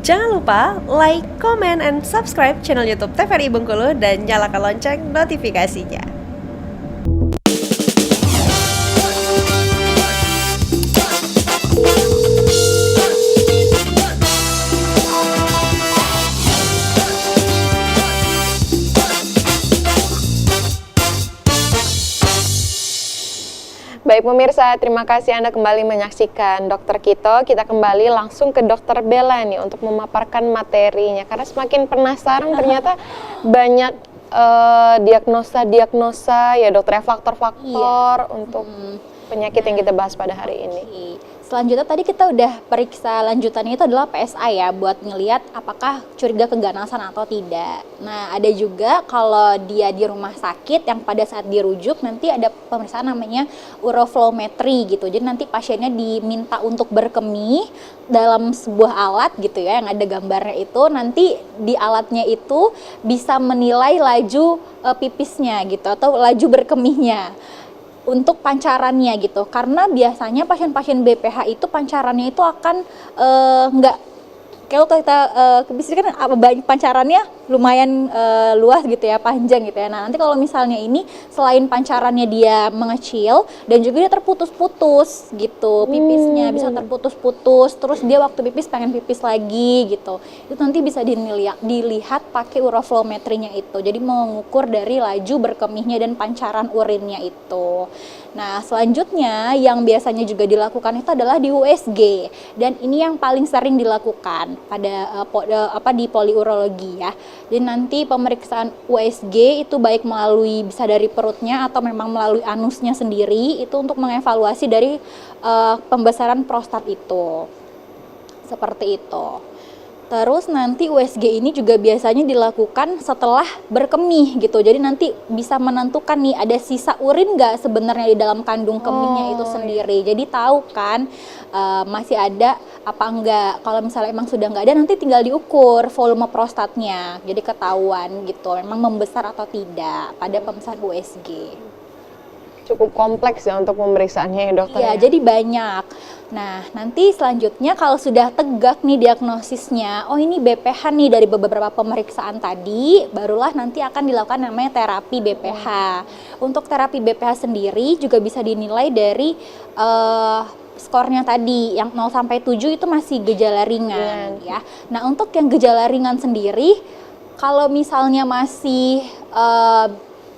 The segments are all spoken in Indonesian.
Jangan lupa like, comment, and subscribe channel YouTube TVRI Bengkulu dan nyalakan lonceng notifikasinya. Baik pemirsa, terima kasih Anda kembali menyaksikan Dokter Kito. Kita kembali langsung ke Dokter Bella nih untuk memaparkan materinya. Karena semakin penasaran ternyata banyak diagnosa ya dokter, faktor-faktor untuk penyakit yang kita bahas pada hari ini. Selanjutnya tadi kita udah periksa lanjutannya itu adalah PSA ya, buat ngelihat apakah curiga keganasan atau tidak. Nah ada juga kalau dia di rumah sakit yang pada saat dirujuk nanti ada pemeriksaan namanya uroflowmetry gitu. Jadi nanti pasiennya diminta untuk berkemih dalam sebuah alat gitu ya, yang ada gambarnya itu. Nanti di alatnya itu bisa menilai laju pipisnya gitu atau laju berkemihnya untuk pancarannya gitu, karena biasanya pasien-pasien BPH itu pancarannya itu akan nggak kalau kita biasanya kan pancarannya lumayan luas gitu ya, panjang gitu ya. Nah nanti kalau misalnya ini selain pancarannya dia mengecil dan juga dia terputus-putus gitu, pipisnya bisa terputus-putus, terus dia waktu pipis pengen pipis lagi gitu, itu nanti bisa dilihat pakai uroflowmetrinya itu. Jadi mengukur dari laju berkemihnya dan pancaran urinnya itu. Nah selanjutnya yang biasanya juga dilakukan itu adalah di USG, dan ini yang paling sering dilakukan pada di poliurologi ya. Jadi nanti pemeriksaan USG itu baik melalui bisa dari perutnya atau memang melalui anusnya sendiri, itu untuk mengevaluasi dari pembesaran prostat itu. Seperti itu. Terus nanti USG ini juga biasanya dilakukan setelah berkemih gitu. Jadi nanti bisa menentukan nih ada sisa urin nggak sebenarnya di dalam kandung kemihnya itu sendiri. Jadi tahu kan masih ada apa enggak. Kalau misalnya emang sudah nggak ada, nanti tinggal diukur volume prostatnya. Jadi ketahuan gitu memang membesar atau tidak pada pemeriksaan USG. Cukup kompleks ya untuk pemeriksaannya ya dokter. Iya, jadi banyak. Nah, nanti selanjutnya kalau sudah tegak nih diagnosisnya, oh ini BPH nih dari beberapa pemeriksaan tadi, barulah nanti akan dilakukan namanya terapi BPH. Untuk terapi BPH sendiri juga bisa dinilai dari skornya tadi, yang 0 sampai 7 itu masih gejala ringan ya. Nah, untuk yang gejala ringan sendiri, kalau misalnya masih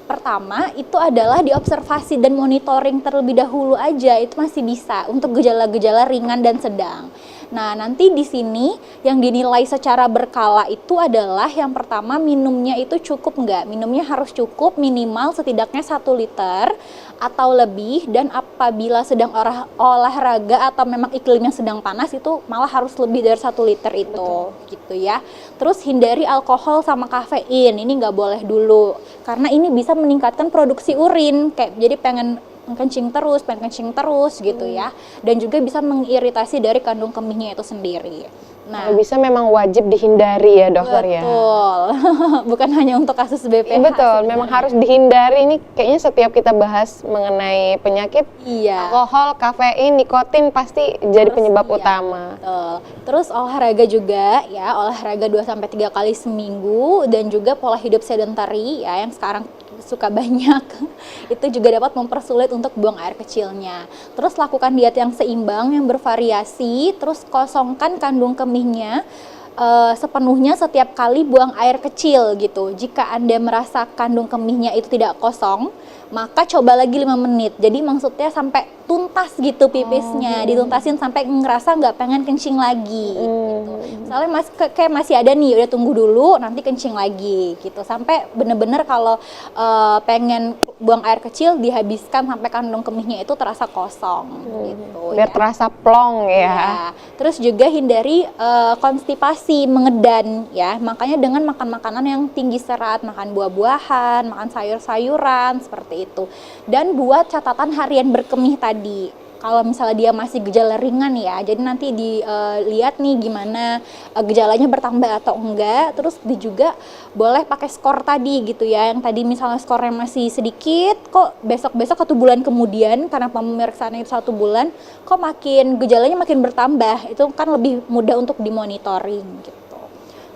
pertama itu adalah diobservasi dan monitoring terlebih dahulu aja, itu masih bisa untuk gejala-gejala ringan dan sedang. Nah nanti di sini yang dinilai secara berkala itu adalah yang pertama minumnya itu cukup nggak, minumnya harus cukup minimal setidaknya 1 liter atau lebih, dan apabila sedang olahraga atau memang iklimnya sedang panas itu malah harus lebih dari 1 liter itu. Betul. Gitu ya. Terus hindari alkohol sama kafein, ini nggak boleh dulu karena ini bisa meningkatkan produksi urin, kayak jadi pengen kencing terus gitu ya, dan juga bisa mengiritasi dari kandung kemihnya itu sendiri. Nah, bisa memang wajib dihindari ya dokter ya. Betul. Bukan hanya untuk kasus BPH. Betul, memang harus dihindari. Ini kayaknya setiap kita bahas mengenai penyakit, alkohol, kafein, nikotin pasti jadi penyebab utama. Betul. Terus olahraga juga ya, olahraga 2-3 kali seminggu, dan juga pola hidup sedentary ya yang sekarang suka banyak itu juga dapat mempersulit untuk buang air kecilnya. Terus lakukan diet yang seimbang, yang bervariasi, terus kosongkan kandung kemihnya sepenuhnya setiap kali buang air kecil gitu. Jika Anda merasa kandung kemihnya itu tidak kosong, maka coba lagi 5 menit. Jadi maksudnya sampai tuntas gitu pipisnya, dituntasin sampai ngerasa nggak pengen kencing lagi gitu. Misalnya kayak masih ada nih, udah tunggu dulu, nanti kencing lagi gitu. Sampai bener-bener kalau pengen buang air kecil dihabiskan sampai kandung kemihnya itu terasa kosong gitu. Biar terasa plong ya. Terus juga hindari konstipasi, mengedan ya. Makanya dengan makan makanan yang tinggi serat, makan buah-buahan, makan sayur-sayuran seperti itu. Dan buat catatan harian berkemih tadi. Kalau misalnya dia masih gejala ringan ya, jadi nanti dilihat nih gimana gejalanya bertambah atau enggak. Terus juga boleh pakai skor tadi gitu ya, yang tadi misalnya skornya masih sedikit, kok besok-besok 1 bulan kemudian karena pemeriksaannya itu 1 bulan, kok makin gejalanya makin bertambah, itu kan lebih mudah untuk dimonitoring gitu.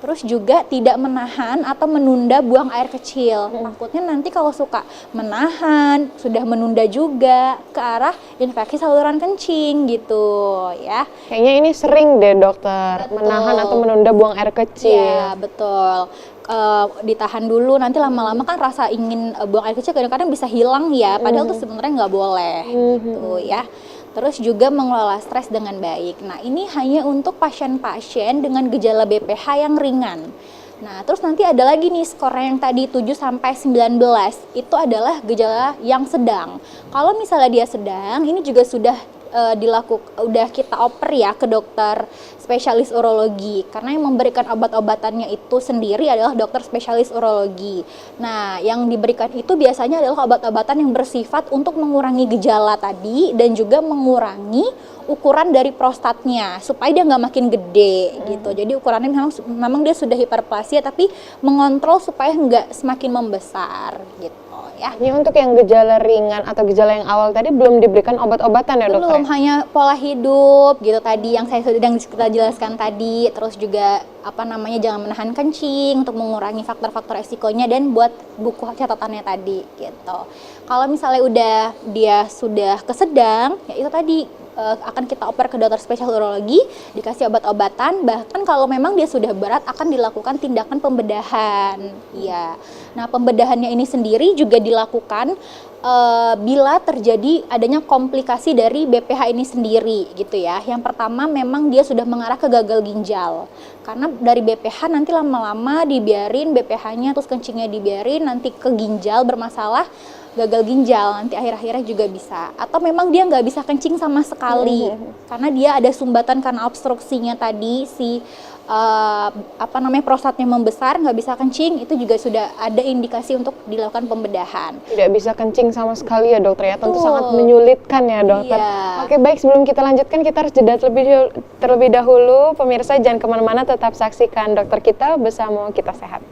Terus juga tidak menahan atau menunda buang air kecil. Takutnya nanti kalau suka menahan, sudah menunda juga ke arah infeksi saluran kencing gitu ya. Kayaknya ini sering deh dokter, Betul. menahan atau menunda buang air kecil. Iya, betul. Ditahan dulu, nanti lama-lama kan rasa ingin buang air kecil kadang-kadang bisa hilang ya, padahal tuh sebenarnya nggak boleh gitu ya. Terus juga mengelola stres dengan baik. Nah, ini hanya untuk pasien-pasien dengan gejala BPH yang ringan. Nah, terus nanti ada lagi nih skor yang tadi 7 sampai 19. Itu adalah gejala yang sedang. Kalau misalnya dia sedang, ini juga sudah udah kita oper ya ke dokter spesialis urologi, karena yang memberikan obat-obatannya itu sendiri adalah dokter spesialis urologi. Nah, yang diberikan itu biasanya adalah obat-obatan yang bersifat untuk mengurangi gejala tadi dan juga mengurangi ukuran dari prostatnya supaya dia nggak makin gede gitu. Jadi ukurannya memang dia sudah hiperplasia, tapi mengontrol supaya nggak semakin membesar gitu ya. Ini untuk yang gejala ringan atau gejala yang awal tadi belum diberikan obat-obatan ya dokter? Belum, hanya pola hidup gitu tadi yang saya sedang kita jelaskan tadi. Terus juga jangan menahan kencing untuk mengurangi faktor-faktor resikonya, dan buat buku catatannya tadi gitu. Kalau misalnya dia sudah kesedang, ya itu tadi akan kita oper ke dokter spesial urologi, dikasih obat-obatan, bahkan kalau memang dia sudah berat akan dilakukan tindakan pembedahan. Ya. Nah, pembedahannya ini sendiri juga dilakukan bila terjadi adanya komplikasi dari BPH ini sendiri gitu ya. Yang pertama memang dia sudah mengarah ke gagal ginjal. Karena dari BPH nanti lama-lama dibiarin BPH-nya terus kencingnya dibiarin, nanti ke ginjal bermasalah, gagal ginjal nanti akhir-akhirnya juga bisa. Atau memang dia nggak bisa kencing sama sekali karena dia ada sumbatan karena obstruksinya tadi, si prostatnya membesar, nggak bisa kencing, itu juga sudah ada indikasi untuk dilakukan pembedahan. Tidak bisa kencing sama sekali ya dokter ya, tentu Betul. sangat menyulitkan ya dokter. Iya. Oke, baik, sebelum kita lanjutkan kita harus jeda terlebih dahulu. Pemirsa jangan kemana-mana, tetap saksikan dokter kita bersama Kita Sehat.